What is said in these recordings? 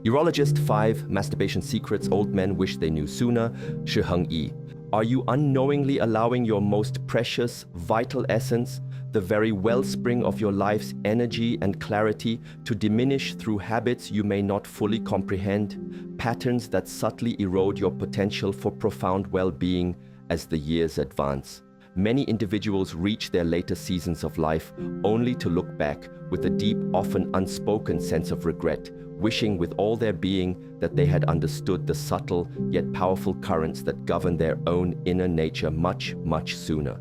Urologist 5 Masturbation Secrets Old Men Wish They Knew Sooner, Shi Heng Yi. Are you unknowingly allowing your most precious, vital essence, the very wellspring of your life's energy and clarity, to diminish through habits you may not fully comprehend, patterns that subtly erode your potential for profound well-being as the years advance? Many individuals reach their later seasons of life only to look back with a deep, often unspoken sense of regret, wishing with all their being that they had understood the subtle yet powerful currents that govern their own inner nature much, much sooner.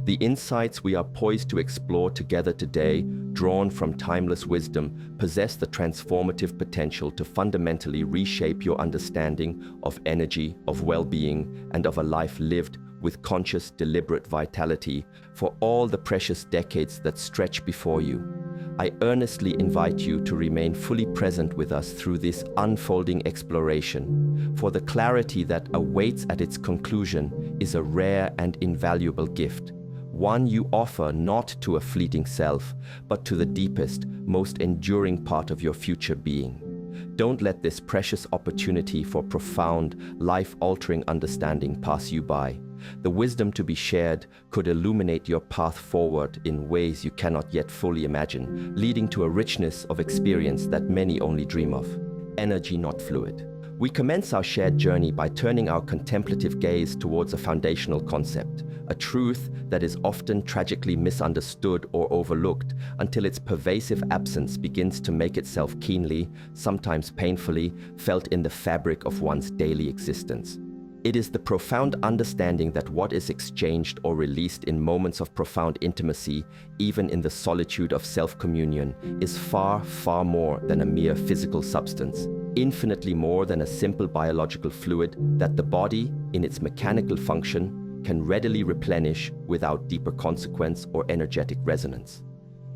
The insights we are poised to explore together today, drawn from timeless wisdom, possess the transformative potential to fundamentally reshape your understanding of energy, of well-being, and of a life lived with conscious, deliberate vitality for all the precious decades that stretch before you. I earnestly invite you to remain fully present with us through this unfolding exploration, for the clarity that awaits at its conclusion is a rare and invaluable gift, one you offer not to a fleeting self, but to the deepest, most enduring part of your future being. Don't let this precious opportunity for profound, life-altering understanding pass you by. The wisdom to be shared could illuminate your path forward in ways you cannot yet fully imagine, leading to a richness of experience that many only dream of. Energy, not fluid. We commence our shared journey by turning our contemplative gaze towards a foundational concept, a truth that is often tragically misunderstood or overlooked until its pervasive absence begins to make itself keenly, sometimes painfully, felt in the fabric of one's daily existence. It is the profound understanding that what is exchanged or released in moments of profound intimacy, even in the solitude of self-communion, is far, far more than a mere physical substance, infinitely more than a simple biological fluid that the body, in its mechanical function, can readily replenish without deeper consequence or energetic resonance.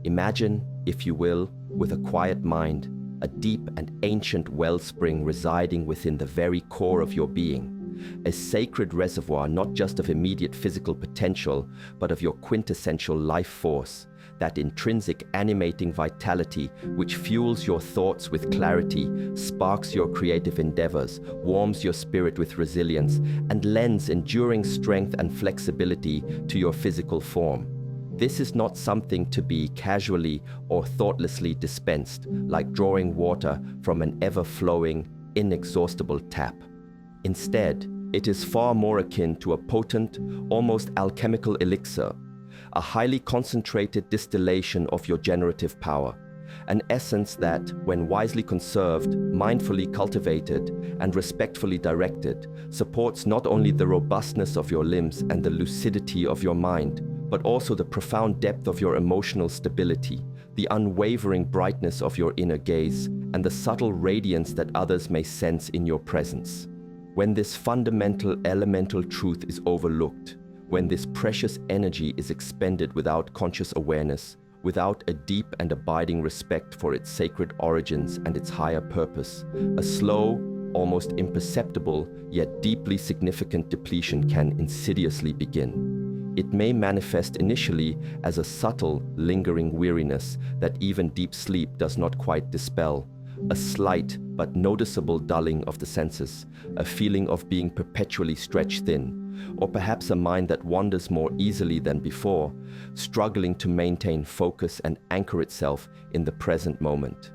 Imagine, if you will, with a quiet mind, a deep and ancient wellspring residing within the very core of your being, a sacred reservoir not just of immediate physical potential, but of your quintessential life force, that intrinsic animating vitality which fuels your thoughts with clarity, sparks your creative endeavors, warms your spirit with resilience, and lends enduring strength and flexibility to your physical form. This is not something to be casually or thoughtlessly dispensed, like drawing water from an ever-flowing, inexhaustible tap. Instead, it is far more akin to a potent, almost alchemical elixir, a highly concentrated distillation of your generative power, an essence that, when wisely conserved, mindfully cultivated, and respectfully directed, supports not only the robustness of your limbs and the lucidity of your mind, but also the profound depth of your emotional stability, the unwavering brightness of your inner gaze, and the subtle radiance that others may sense in your presence. When this fundamental elemental truth is overlooked, when this precious energy is expended without conscious awareness, without a deep and abiding respect for its sacred origins and its higher purpose, a slow, almost imperceptible, yet deeply significant depletion can insidiously begin. It may manifest initially as a subtle, lingering weariness that even deep sleep does not quite dispel, a slight but noticeable dulling of the senses, a feeling of being perpetually stretched thin, or perhaps a mind that wanders more easily than before, struggling to maintain focus and anchor itself in the present moment.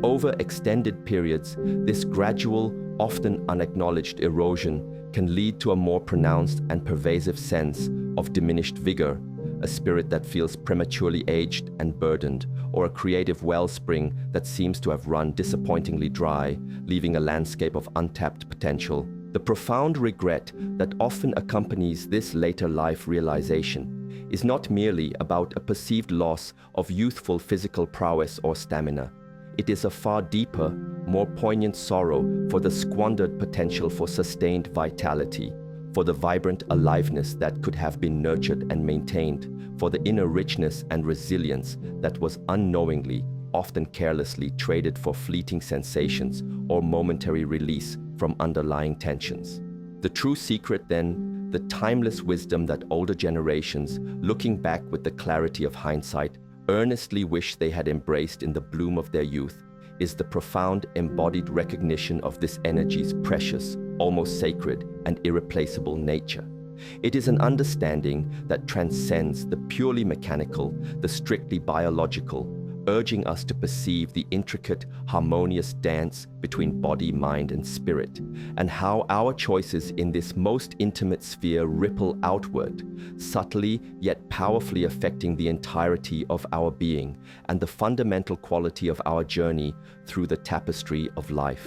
Over extended periods, this gradual, often unacknowledged erosion can lead to a more pronounced and pervasive sense of diminished vigor, a spirit that feels prematurely aged and burdened, or a creative wellspring that seems to have run disappointingly dry, leaving a landscape of untapped potential. The profound regret that often accompanies this later life realization is not merely about a perceived loss of youthful physical prowess or stamina. It is a far deeper, more poignant sorrow for the squandered potential for sustained vitality, for the vibrant aliveness that could have been nurtured and maintained, for the inner richness and resilience that was unknowingly, often carelessly traded for fleeting sensations or momentary release from underlying tensions. The true secret, then, the timeless wisdom that older generations, looking back with the clarity of hindsight, earnestly wish they had embraced in the bloom of their youth, is the profound embodied recognition of this energy's precious, almost sacred, and irreplaceable nature. It is an understanding that transcends the purely mechanical, the strictly biological, urging us to perceive the intricate, harmonious dance between body, mind, and spirit, and how our choices in this most intimate sphere ripple outward, subtly yet powerfully affecting the entirety of our being and the fundamental quality of our journey through the tapestry of life.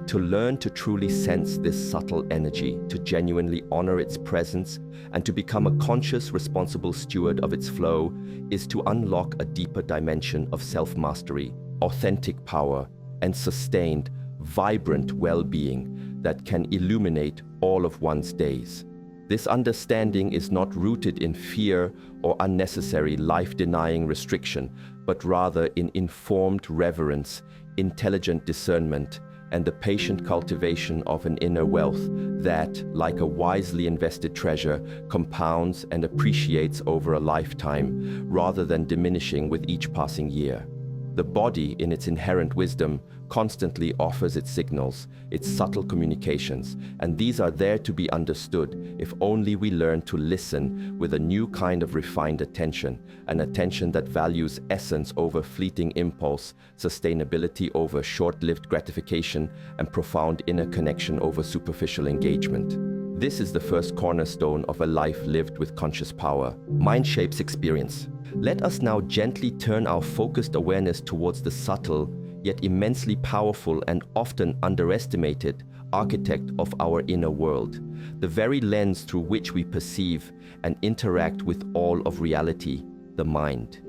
To learn to truly sense this subtle energy, to genuinely honor its presence, and to become a conscious, responsible steward of its flow is to unlock a deeper dimension of self-mastery, authentic power, and sustained, vibrant well-being that can illuminate all of one's days. This understanding is not rooted in fear or unnecessary life-denying restriction, but rather in informed reverence, intelligent discernment, and the patient cultivation of an inner wealth that, like a wisely invested treasure, compounds and appreciates over a lifetime, rather than diminishing with each passing year. The body, in its inherent wisdom, constantly offers its signals, its subtle communications, and these are there to be understood if only we learn to listen with a new kind of refined attention, an attention that values essence over fleeting impulse, sustainability over short-lived gratification, and profound inner connection over superficial engagement. This is the first cornerstone of a life lived with conscious power. Mind shapes experience. Let us now gently turn our focused awareness towards the subtle, yet immensely powerful and often underestimated architect of our inner world, the very lens through which we perceive and interact with all of reality, the mind.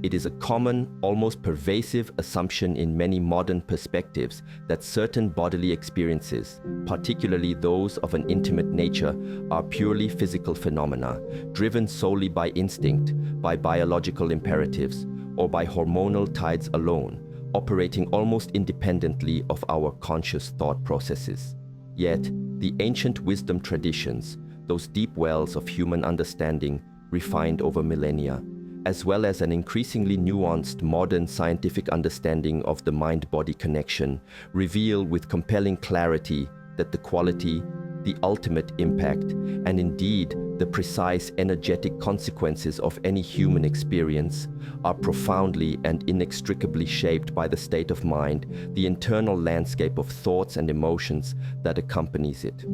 It is a common, almost pervasive assumption in many modern perspectives that certain bodily experiences, particularly those of an intimate nature, are purely physical phenomena, driven solely by instinct, by biological imperatives, or by hormonal tides alone, operating almost independently of our conscious thought processes. Yet, the ancient wisdom traditions, those deep wells of human understanding refined over millennia, as well as an increasingly nuanced modern scientific understanding of the mind-body connection, reveal with compelling clarity that the quality, the ultimate impact, and indeed the precise energetic consequences of any human experience are profoundly and inextricably shaped by the state of mind, the internal landscape of thoughts and emotions that accompanies it.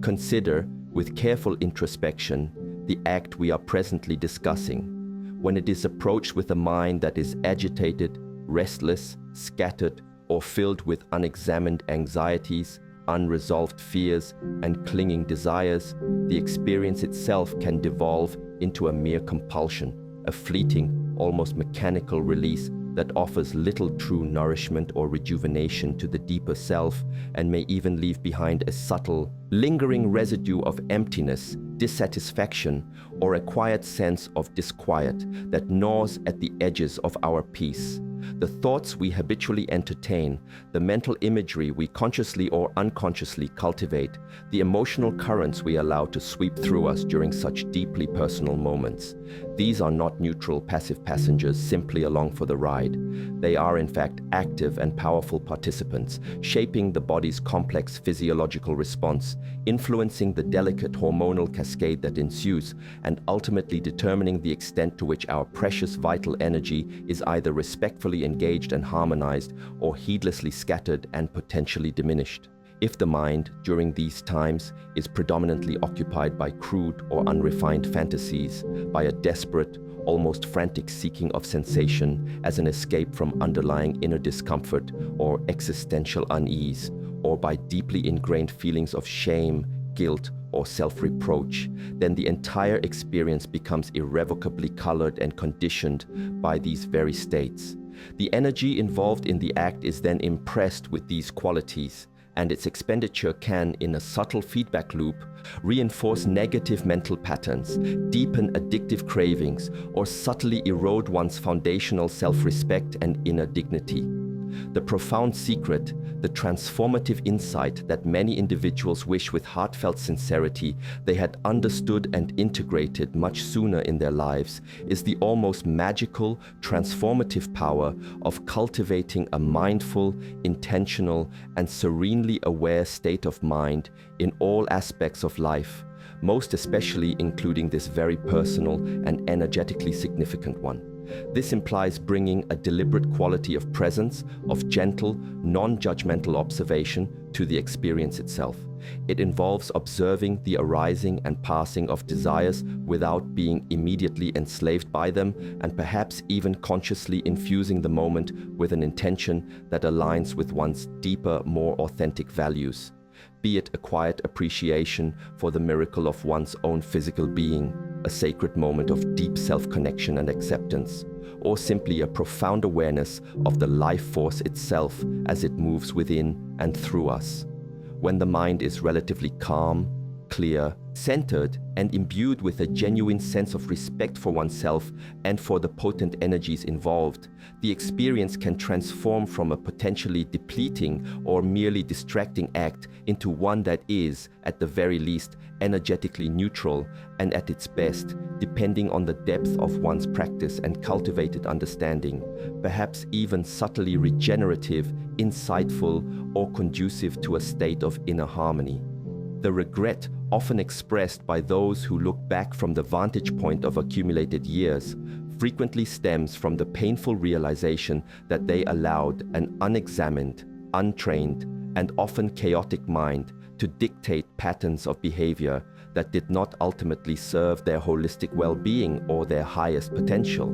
Consider, with careful introspection, the act we are presently discussing. When it is approached with a mind that is agitated, restless, scattered, or filled with unexamined anxieties, unresolved fears, and clinging desires, the experience itself can devolve into a mere compulsion, a fleeting, almost mechanical release that offers little true nourishment or rejuvenation to the deeper self, and may even leave behind a subtle, lingering residue of emptiness, dissatisfaction, or a quiet sense of disquiet that gnaws at the edges of our peace. The thoughts we habitually entertain, the mental imagery we consciously or unconsciously cultivate, the emotional currents we allow to sweep through us during such deeply personal moments. These are not neutral, passive passengers simply along for the ride. They are, in fact, active and powerful participants, shaping the body's complex physiological response, influencing the delicate hormonal cascade that ensues, and ultimately determining the extent to which our precious vital energy is either respectfully engaged and harmonized, or heedlessly scattered and potentially diminished. If the mind, during these times, is predominantly occupied by crude or unrefined fantasies, by a desperate, almost frantic seeking of sensation as an escape from underlying inner discomfort or existential unease, or by deeply ingrained feelings of shame, guilt, or self-reproach, then the entire experience becomes irrevocably colored and conditioned by these very states. The energy involved in the act is then impressed with these qualities, and its expenditure can, in a subtle feedback loop, reinforce negative mental patterns, deepen addictive cravings, or subtly erode one's foundational self-respect and inner dignity. The profound secret, the transformative insight that many individuals wish with heartfelt sincerity they had understood and integrated much sooner in their lives, is the almost magical, transformative power of cultivating a mindful, intentional, and serenely aware state of mind in all aspects of life, most especially including this very personal and energetically significant one. This implies bringing a deliberate quality of presence, of gentle, non-judgmental observation to the experience itself. It involves observing the arising and passing of desires without being immediately enslaved by them, and perhaps even consciously infusing the moment with an intention that aligns with one's deeper, more authentic values. Be it a quiet appreciation for the miracle of one's own physical being, a sacred moment of deep self-connection and acceptance, or simply a profound awareness of the life force itself as it moves within and through us. When the mind is relatively calm, clear, centered, and imbued with a genuine sense of respect for oneself and for the potent energies involved, the experience can transform from a potentially depleting or merely distracting act into one that is, at the very least, energetically neutral and at its best, depending on the depth of one's practice and cultivated understanding, perhaps even subtly regenerative, insightful, or conducive to a state of inner harmony. The regret often expressed by those who look back from the vantage point of accumulated years frequently stems from the painful realization that they allowed an unexamined, untrained, and often chaotic mind to dictate patterns of behavior that did not ultimately serve their holistic well-being or their highest potential.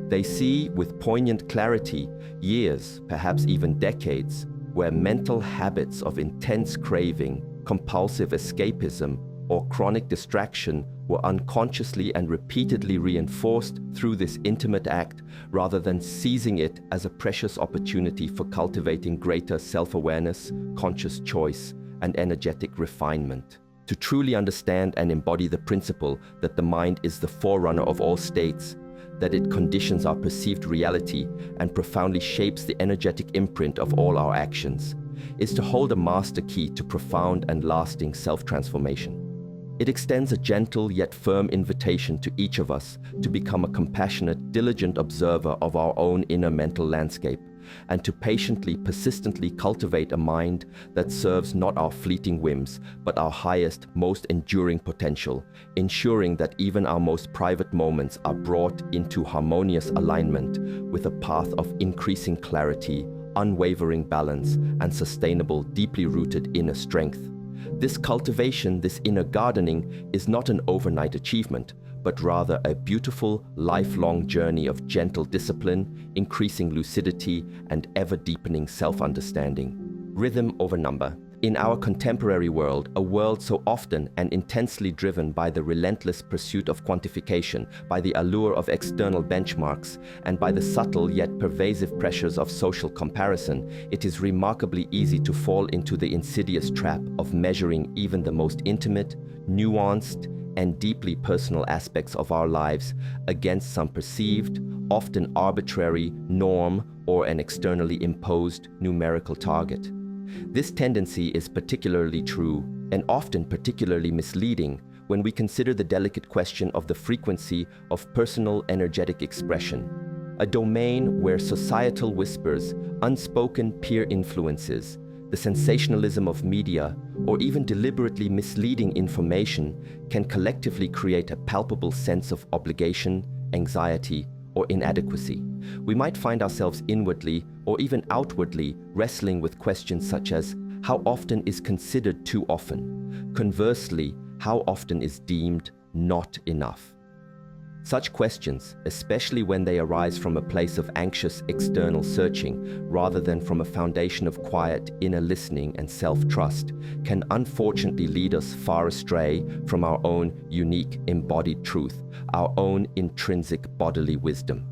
They see with poignant clarity years, perhaps even decades, where mental habits of intense craving, compulsive escapism, or chronic distraction were unconsciously and repeatedly reinforced through this intimate act, rather than seizing it as a precious opportunity for cultivating greater self-awareness, conscious choice, and energetic refinement. To truly understand and embody the principle that the mind is the forerunner of all states, that it conditions our perceived reality and profoundly shapes the energetic imprint of all our actions, is to hold a master key to profound and lasting self-transformation. It extends a gentle yet firm invitation to each of us to become a compassionate, diligent observer of our own inner mental landscape, and to patiently, persistently cultivate a mind that serves not our fleeting whims, but our highest, most enduring potential, ensuring that even our most private moments are brought into harmonious alignment with a path of increasing clarity, unwavering balance, and sustainable, deeply rooted inner strength. This cultivation, this inner gardening, is not an overnight achievement, but rather a beautiful, lifelong journey of gentle discipline, increasing lucidity, and ever-deepening self-understanding. Rhythm over number. In our contemporary world, a world so often and intensely driven by the relentless pursuit of quantification, by the allure of external benchmarks, and by the subtle yet pervasive pressures of social comparison, it is remarkably easy to fall into the insidious trap of measuring even the most intimate, nuanced, and deeply personal aspects of our lives against some perceived, often arbitrary, norm or an externally imposed numerical target. This tendency is particularly true and often particularly misleading when we consider the delicate question of the frequency of personal energetic expression, a domain where societal whispers, unspoken peer influences, the sensationalism of media, or even deliberately misleading information can collectively create a palpable sense of obligation, anxiety, or inadequacy. We might find ourselves inwardly or even outwardly wrestling with questions such as, how often is considered too often? Conversely, how often is deemed not enough? Such questions, especially when they arise from a place of anxious external searching rather than from a foundation of quiet inner listening and self-trust, can unfortunately lead us far astray from our own unique embodied truth, our own intrinsic bodily wisdom.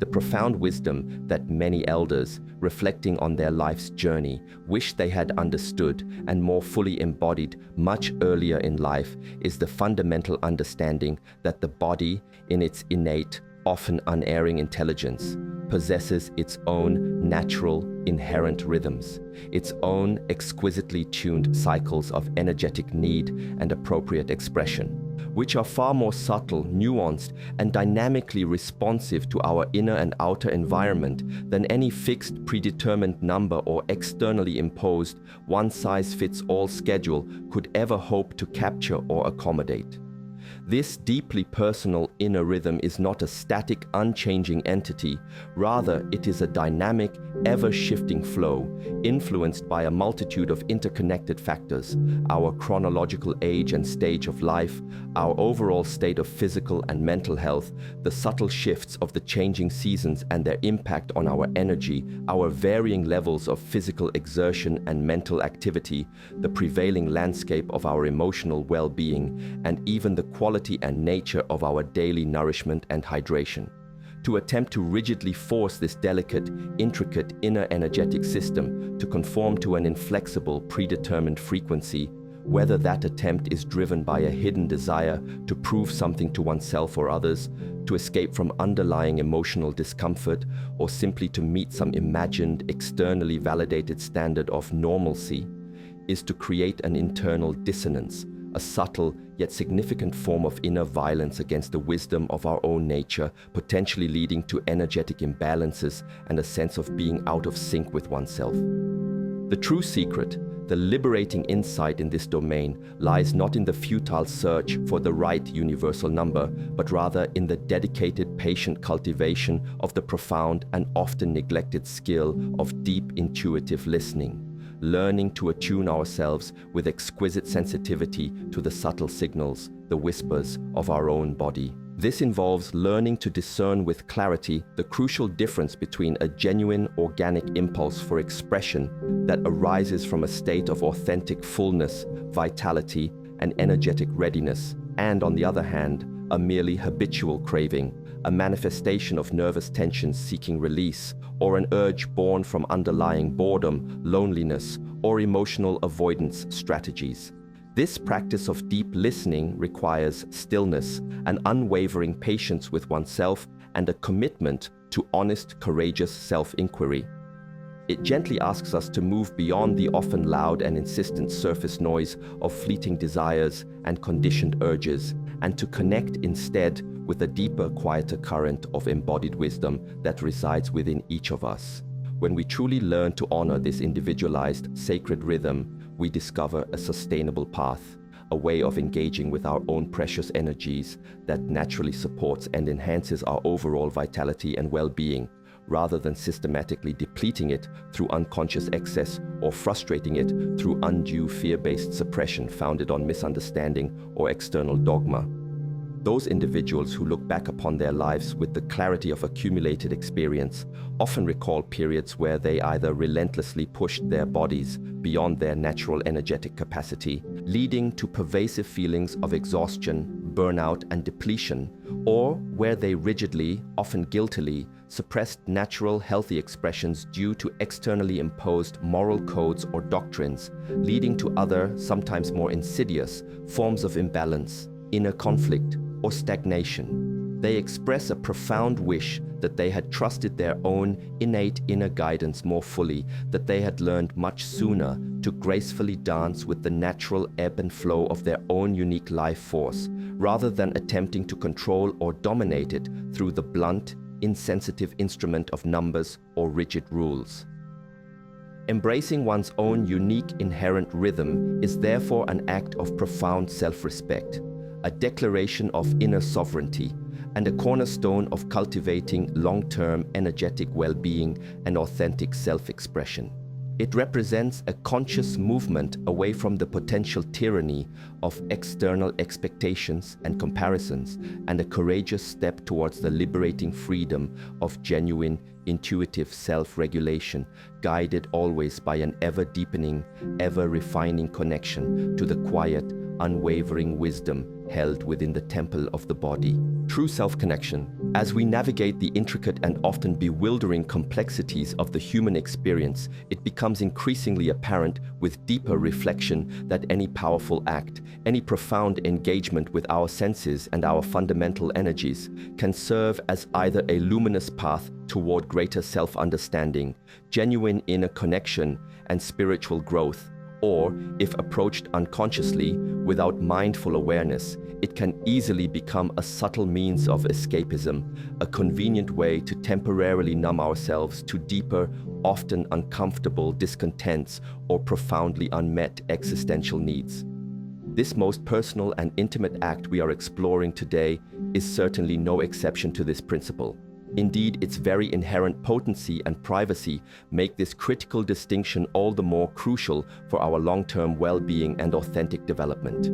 The profound wisdom that many elders, reflecting on their life's journey, wish they had understood and more fully embodied much earlier in life is the fundamental understanding that the body, in its innate, often unerring intelligence, possesses its own natural, inherent rhythms, its own exquisitely tuned cycles of energetic need and appropriate expression, which are far more subtle, nuanced, and dynamically responsive to our inner and outer environment than any fixed, predetermined number or externally imposed, one-size-fits-all schedule could ever hope to capture or accommodate. This deeply personal inner rhythm is not a static, unchanging entity. Rather, it is a dynamic, ever-shifting flow, influenced by a multitude of interconnected factors: our chronological age and stage of life, our overall state of physical and mental health, the subtle shifts of the changing seasons and their impact on our energy, our varying levels of physical exertion and mental activity, the prevailing landscape of our emotional well-being, and even the quality and nature of our daily nourishment and hydration. To attempt to rigidly force this delicate, intricate inner energetic system to conform to an inflexible, predetermined frequency, whether that attempt is driven by a hidden desire to prove something to oneself or others, to escape from underlying emotional discomfort, or simply to meet some imagined, externally validated standard of normalcy, is to create an internal dissonance, a subtle yet significant form of inner violence against the wisdom of our own nature, potentially leading to energetic imbalances and a sense of being out of sync with oneself. The true secret, the liberating insight in this domain, lies not in the futile search for the right universal number, but rather in the dedicated, patient cultivation of the profound and often neglected skill of deep intuitive listening, learning to attune ourselves with exquisite sensitivity to the subtle signals, the whispers of our own body. This involves learning to discern with clarity the crucial difference between a genuine organic impulse for expression that arises from a state of authentic fullness, vitality, and energetic readiness, and on the other hand, a merely habitual craving, a manifestation of nervous tension seeking release, or an urge born from underlying boredom, loneliness, or emotional avoidance strategies. This practice of deep listening requires stillness, an unwavering patience with oneself, and a commitment to honest, courageous self-inquiry. It gently asks us to move beyond the often loud and insistent surface noise of fleeting desires and conditioned urges, and to connect instead with a deeper, quieter current of embodied wisdom that resides within each of us. When we truly learn to honor this individualized, sacred rhythm, we discover a sustainable path, a way of engaging with our own precious energies that naturally supports and enhances our overall vitality and well-being, rather than systematically depleting it through unconscious excess or frustrating it through undue fear-based suppression founded on misunderstanding or external dogma. Those individuals who look back upon their lives with the clarity of accumulated experience often recall periods where they either relentlessly pushed their bodies beyond their natural energetic capacity, leading to pervasive feelings of exhaustion, burnout, and depletion, or where they rigidly, often guiltily, suppressed natural, healthy expressions due to externally imposed moral codes or doctrines, leading to other, sometimes more insidious, forms of imbalance, inner conflict, or stagnation. They express a profound wish that they had trusted their own innate inner guidance more fully, that they had learned much sooner to gracefully dance with the natural ebb and flow of their own unique life force, rather than attempting to control or dominate it through the blunt, insensitive instrument of numbers or rigid rules. Embracing one's own unique inherent rhythm is therefore an act of profound self-respect, a declaration of inner sovereignty, and a cornerstone of cultivating long-term energetic well-being and authentic self-expression. It represents a conscious movement away from the potential tyranny of external expectations and comparisons, and a courageous step towards the liberating freedom of genuine, intuitive self-regulation, guided always by an ever-deepening, ever-refining connection to the quiet, unwavering wisdom held within the temple of the body. True self-connection. As we navigate the intricate and often bewildering complexities of the human experience, it becomes increasingly apparent with deeper reflection that any powerful act, any profound engagement with our senses and our fundamental energies can serve as either a luminous path toward greater self-understanding, genuine inner connection, and spiritual growth, or, if approached unconsciously, without mindful awareness, it can easily become a subtle means of escapism, a convenient way to temporarily numb ourselves to deeper, often uncomfortable discontents or profoundly unmet existential needs. This most personal and intimate act we are exploring today is certainly no exception to this principle. Indeed, its very inherent potency and privacy make this critical distinction all the more crucial for our long-term well-being and authentic development.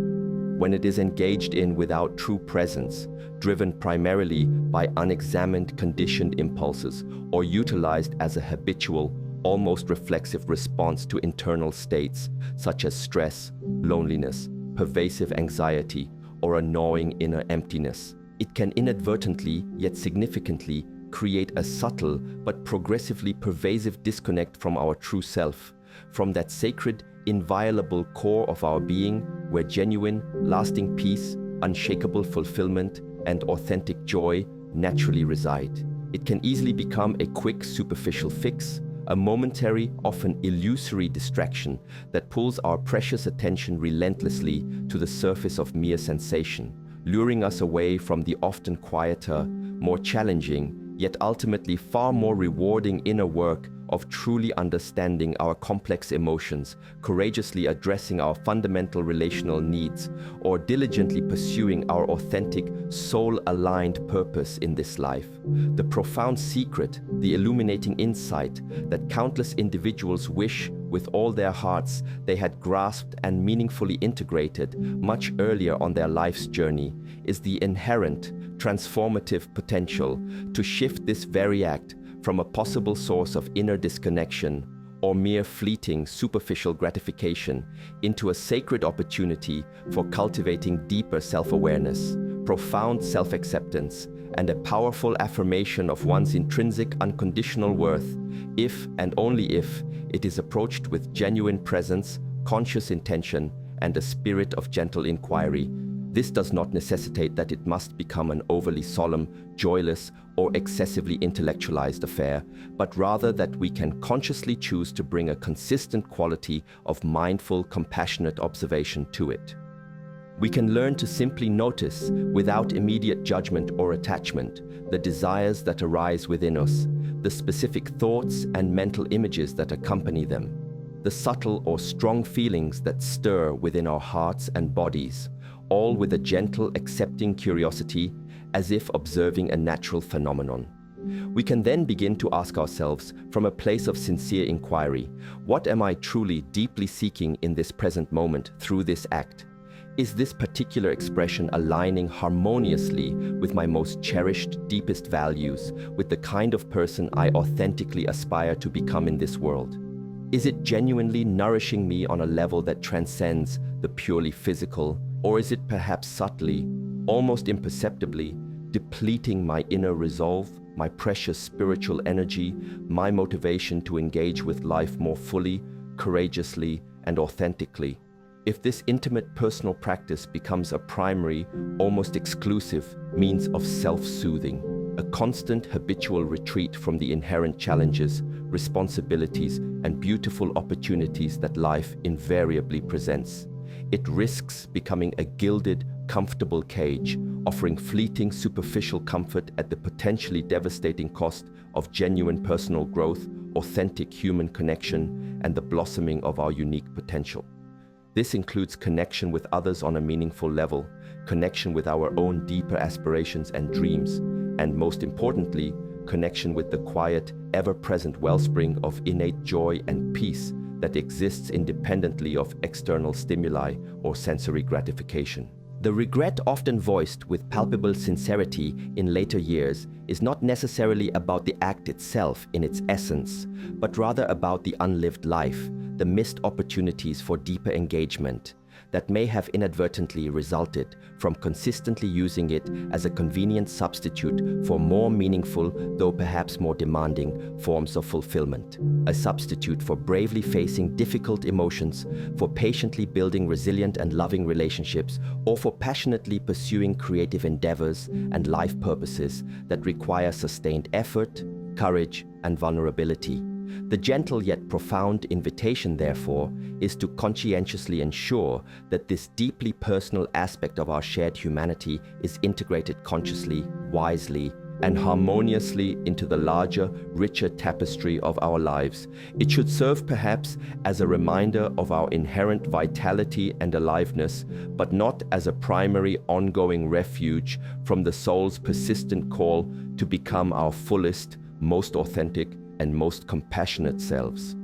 When it is engaged in without true presence, driven primarily by unexamined conditioned impulses, or utilized as a habitual, almost reflexive response to internal states such as stress, loneliness, pervasive anxiety, or a gnawing inner emptiness, it can inadvertently, yet significantly, create a subtle but progressively pervasive disconnect from our true self, from that sacred, inviolable core of our being where genuine, lasting peace, unshakable fulfillment, and authentic joy naturally reside. It can easily become a quick, superficial fix, a momentary, often illusory distraction that pulls our precious attention relentlessly to the surface of mere sensation, luring us away from the often quieter, more challenging, yet ultimately far more rewarding inner work of truly understanding our complex emotions, courageously addressing our fundamental relational needs, or diligently pursuing our authentic, soul-aligned purpose in this life. The profound secret, the illuminating insight that countless individuals wish with all their hearts they had grasped and meaningfully integrated much earlier on their life's journey, is the inherent, transformative potential to shift this very act from a possible source of inner disconnection or mere fleeting superficial gratification into a sacred opportunity for cultivating deeper self-awareness, profound self-acceptance, and a powerful affirmation of one's intrinsic unconditional worth, if and only if it is approached with genuine presence, conscious intention, and a spirit of gentle inquiry. This does not necessitate that it must become an overly solemn, joyless, or excessively intellectualized affair, but rather that we can consciously choose to bring a consistent quality of mindful, compassionate observation to it. We can learn to simply notice, without immediate judgment or attachment, the desires that arise within us, the specific thoughts and mental images that accompany them, the subtle or strong feelings that stir within our hearts and bodies, all with a gentle, accepting curiosity, as if observing a natural phenomenon. We can then begin to ask ourselves, from a place of sincere inquiry, what am I truly, deeply seeking in this present moment through this act? Is this particular expression aligning harmoniously with my most cherished, deepest values, with the kind of person I authentically aspire to become in this world? Is it genuinely nourishing me on a level that transcends the purely physical, or is it perhaps subtly, almost imperceptibly, depleting my inner resolve, my precious spiritual energy, my motivation to engage with life more fully, courageously, and authentically? If this intimate personal practice becomes a primary, almost exclusive means of self-soothing, a constant habitual retreat from the inherent challenges, responsibilities, and beautiful opportunities that life invariably presents, it risks becoming a gilded, comfortable cage, offering fleeting, superficial comfort at the potentially devastating cost of genuine personal growth, authentic human connection, and the blossoming of our unique potential. This includes connection with others on a meaningful level, connection with our own deeper aspirations and dreams, and most importantly, connection with the quiet, ever-present wellspring of innate joy and peace that exists independently of external stimuli or sensory gratification. The regret often voiced with palpable sincerity in later years is not necessarily about the act itself in its essence, but rather about the unlived life, the missed opportunities for deeper engagement, that may have inadvertently resulted from consistently using it as a convenient substitute for more meaningful, though perhaps more demanding, forms of fulfillment. A substitute for bravely facing difficult emotions, for patiently building resilient and loving relationships, or for passionately pursuing creative endeavors and life purposes that require sustained effort, courage, and vulnerability. The gentle yet profound invitation, therefore, is to conscientiously ensure that this deeply personal aspect of our shared humanity is integrated consciously, wisely, and harmoniously into the larger, richer tapestry of our lives. It should serve perhaps as a reminder of our inherent vitality and aliveness, but not as a primary ongoing refuge from the soul's persistent call to become our fullest, most authentic, and most compassionate selves.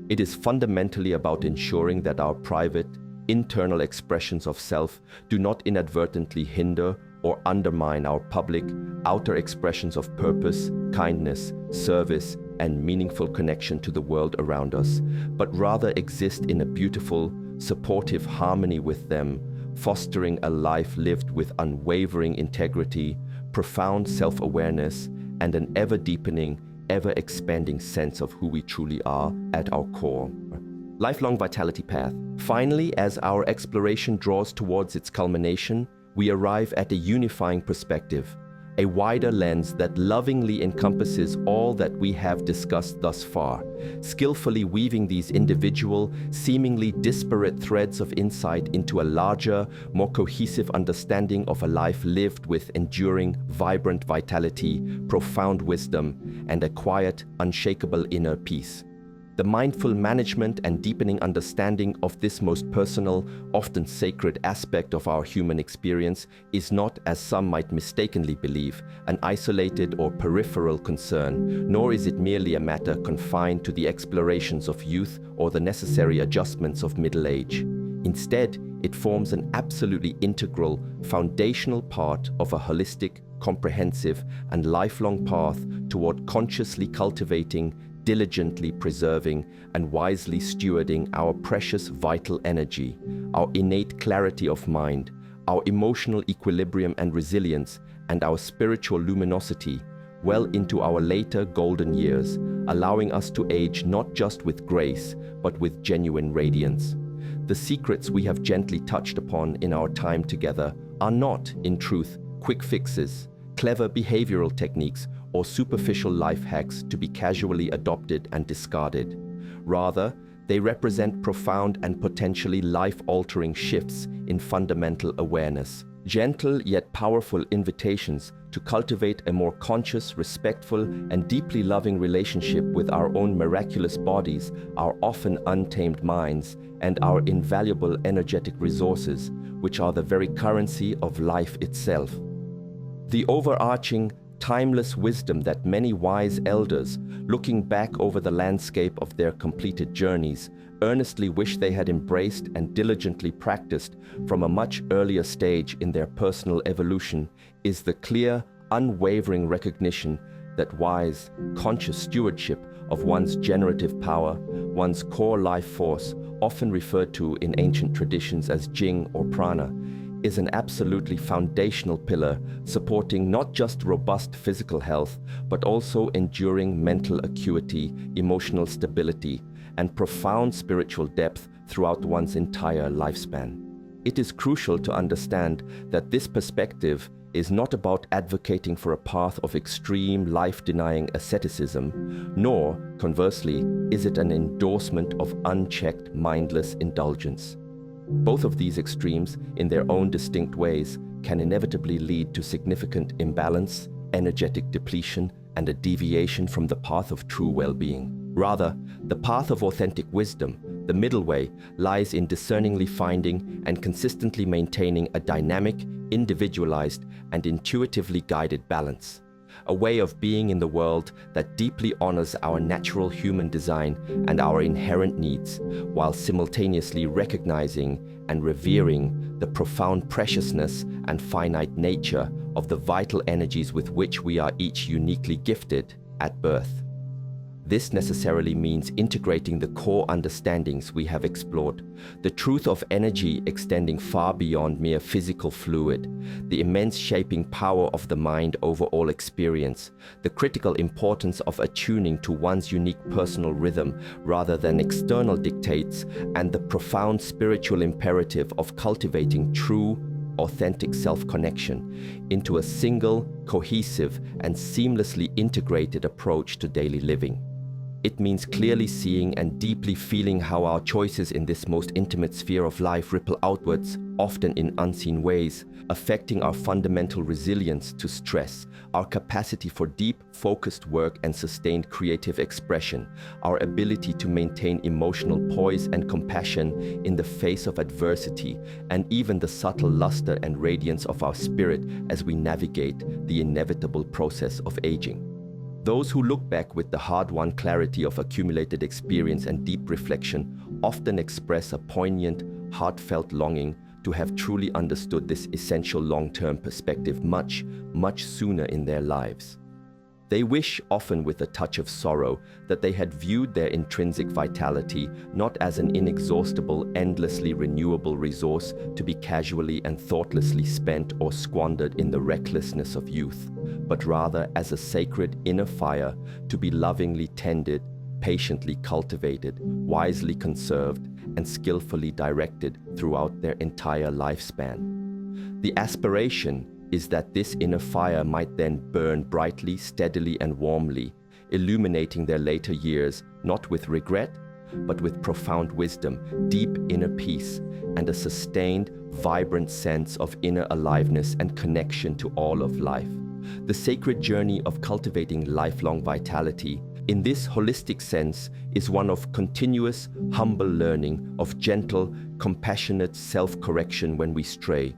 It is fundamentally about ensuring that our private, internal expressions of self do not inadvertently hinder or undermine our public, outer expressions of purpose, kindness, service, and meaningful connection to the world around us, but rather exist in a beautiful, supportive harmony with them, fostering a life lived with unwavering integrity, profound self-awareness, and an ever-deepening, ever-expanding sense of who we truly are at our core. Lifelong Vitality Path. Finally, as our exploration draws towards its culmination, we arrive at a unifying perspective, a wider lens that lovingly encompasses all that we have discussed thus far, skillfully weaving these individual, seemingly disparate threads of insight into a larger, more cohesive understanding of a life lived with enduring, vibrant vitality, profound wisdom, and a quiet, unshakable inner peace. The mindful management and deepening understanding of this most personal, often sacred aspect of our human experience is not, as some might mistakenly believe, an isolated or peripheral concern, nor is it merely a matter confined to the explorations of youth or the necessary adjustments of middle age. Instead, it forms an absolutely integral, foundational part of a holistic, comprehensive, and lifelong path toward consciously cultivating, diligently preserving, and wisely stewarding our precious vital energy, our innate clarity of mind, our emotional equilibrium and resilience, and our spiritual luminosity, well into our later golden years, allowing us to age not just with grace, but with genuine radiance. The secrets we have gently touched upon in our time together are not, in truth, quick fixes, clever behavioral techniques, or superficial life hacks to be casually adopted and discarded. Rather, they represent profound and potentially life-altering shifts in fundamental awareness. Gentle yet powerful invitations to cultivate a more conscious, respectful, and deeply loving relationship with our own miraculous bodies, our often untamed minds, and our invaluable energetic resources, which are the very currency of life itself. The overarching, timeless wisdom that many wise elders, looking back over the landscape of their completed journeys, earnestly wish they had embraced and diligently practiced from a much earlier stage in their personal evolution, is the clear, unwavering recognition that wise, conscious stewardship of one's generative power, one's core life force, often referred to in ancient traditions as Jing or prana, is an absolutely foundational pillar supporting not just robust physical health, but also enduring mental acuity, emotional stability, and profound spiritual depth throughout one's entire lifespan. It is crucial to understand that this perspective is not about advocating for a path of extreme life-denying asceticism, nor, conversely, is it an endorsement of unchecked mindless indulgence. Both of these extremes, in their own distinct ways, can inevitably lead to significant imbalance, energetic depletion, and a deviation from the path of true well-being. Rather, the path of authentic wisdom, the middle way, lies in discerningly finding and consistently maintaining a dynamic, individualized, and intuitively guided balance. A way of being in the world that deeply honors our natural human design and our inherent needs, while simultaneously recognizing and revering the profound preciousness and finite nature of the vital energies with which we are each uniquely gifted at birth. This necessarily means integrating the core understandings we have explored, the truth of energy extending far beyond mere physical fluid, the immense shaping power of the mind over all experience, the critical importance of attuning to one's unique personal rhythm rather than external dictates, and the profound spiritual imperative of cultivating true, authentic self-connection into a single, cohesive, and seamlessly integrated approach to daily living. It means clearly seeing and deeply feeling how our choices in this most intimate sphere of life ripple outwards, often in unseen ways, affecting our fundamental resilience to stress, our capacity for deep, focused work and sustained creative expression, our ability to maintain emotional poise and compassion in the face of adversity, and even the subtle luster and radiance of our spirit as we navigate the inevitable process of aging. Those who look back with the hard-won clarity of accumulated experience and deep reflection often express a poignant, heartfelt longing to have truly understood this essential long-term perspective much, much sooner in their lives. They wish, often with a touch of sorrow, that they had viewed their intrinsic vitality not as an inexhaustible, endlessly renewable resource to be casually and thoughtlessly spent or squandered in the recklessness of youth, but rather as a sacred inner fire to be lovingly tended, patiently cultivated, wisely conserved, and skillfully directed throughout their entire lifespan. The aspiration is that this inner fire might then burn brightly, steadily, and warmly, illuminating their later years not with regret, but with profound wisdom, deep inner peace, and a sustained, vibrant sense of inner aliveness and connection to all of life. The sacred journey of cultivating lifelong vitality, in this holistic sense, is one of continuous, humble learning, of gentle, compassionate self-correction when we stray,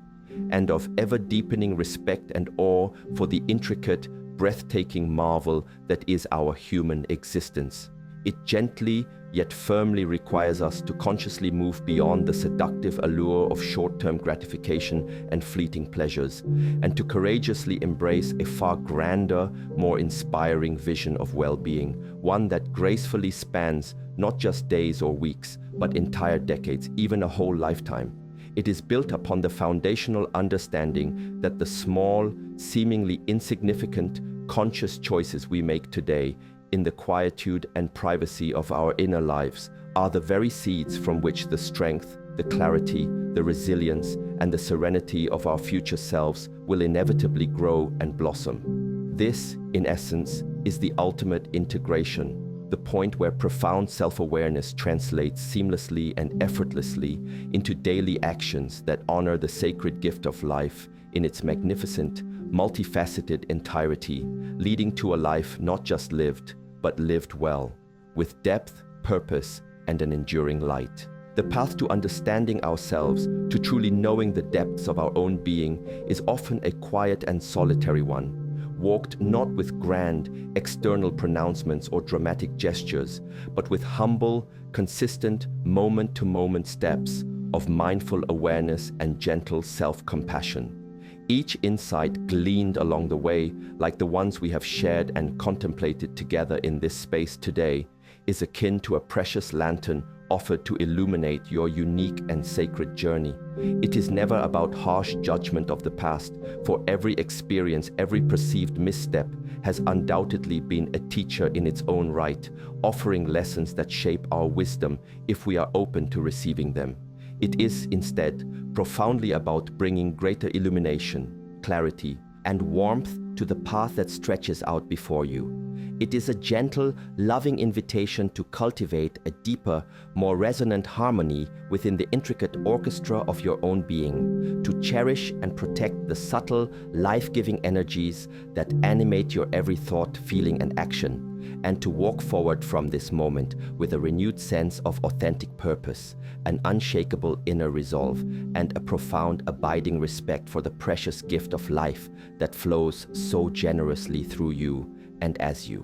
and of ever-deepening respect and awe for the intricate, breathtaking marvel that is our human existence. It gently yet firmly requires us to consciously move beyond the seductive allure of short-term gratification and fleeting pleasures, and to courageously embrace a far grander, more inspiring vision of well-being, one that gracefully spans not just days or weeks, but entire decades, even a whole lifetime. It is built upon the foundational understanding that the small, seemingly insignificant, conscious choices we make today in the quietude and privacy of our inner lives are the very seeds from which the strength, the clarity, the resilience, and the serenity of our future selves will inevitably grow and blossom. This, in essence, is the ultimate integration, the point where profound self-awareness translates seamlessly and effortlessly into daily actions that honor the sacred gift of life in its magnificent, multifaceted entirety, leading to a life not just lived, but lived well, with depth, purpose, and an enduring light. The path to understanding ourselves, to truly knowing the depths of our own being, is often a quiet and solitary one, walked not with grand, external pronouncements or dramatic gestures, but with humble, consistent, moment-to-moment steps of mindful awareness and gentle self-compassion. Each insight gleaned along the way, like the ones we have shared and contemplated together in this space today, is akin to a precious lantern offered to illuminate your unique and sacred journey. It is never about harsh judgment of the past, for every experience, every perceived misstep has undoubtedly been a teacher in its own right, offering lessons that shape our wisdom if we are open to receiving them. It is, instead, profoundly about bringing greater illumination, clarity, and warmth to the path that stretches out before you. It is a gentle, loving invitation to cultivate a deeper, more resonant harmony within the intricate orchestra of your own being, to cherish and protect the subtle, life-giving energies that animate your every thought, feeling, and action, and to walk forward from this moment with a renewed sense of authentic purpose, an unshakable inner resolve, and a profound, abiding respect for the precious gift of life that flows so generously through you and as you.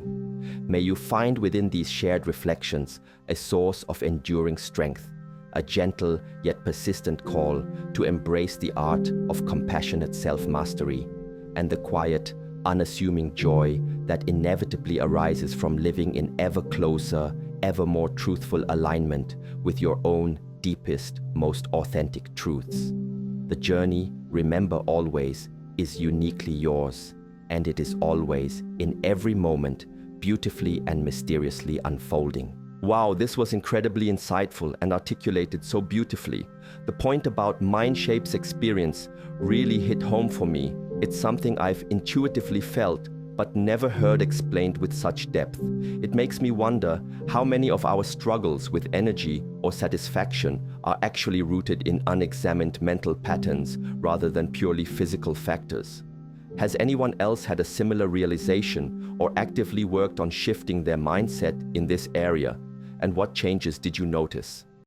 May you find within these shared reflections a source of enduring strength, a gentle yet persistent call to embrace the art of compassionate self-mastery, and the quiet, unassuming joy that inevitably arises from living in ever closer, ever more truthful alignment with your own deepest, most authentic truths. The journey, remember always, is uniquely yours, and it is always, in every moment, beautifully and mysteriously unfolding. Wow, this was incredibly insightful and articulated so beautifully. The point about MindShape's experience really hit home for me. It's something I've intuitively felt, but never heard explained with such depth. It makes me wonder how many of our struggles with energy or satisfaction are actually rooted in unexamined mental patterns rather than purely physical factors. Has anyone else had a similar realization or actively worked on shifting their mindset in this area? And what changes did you notice?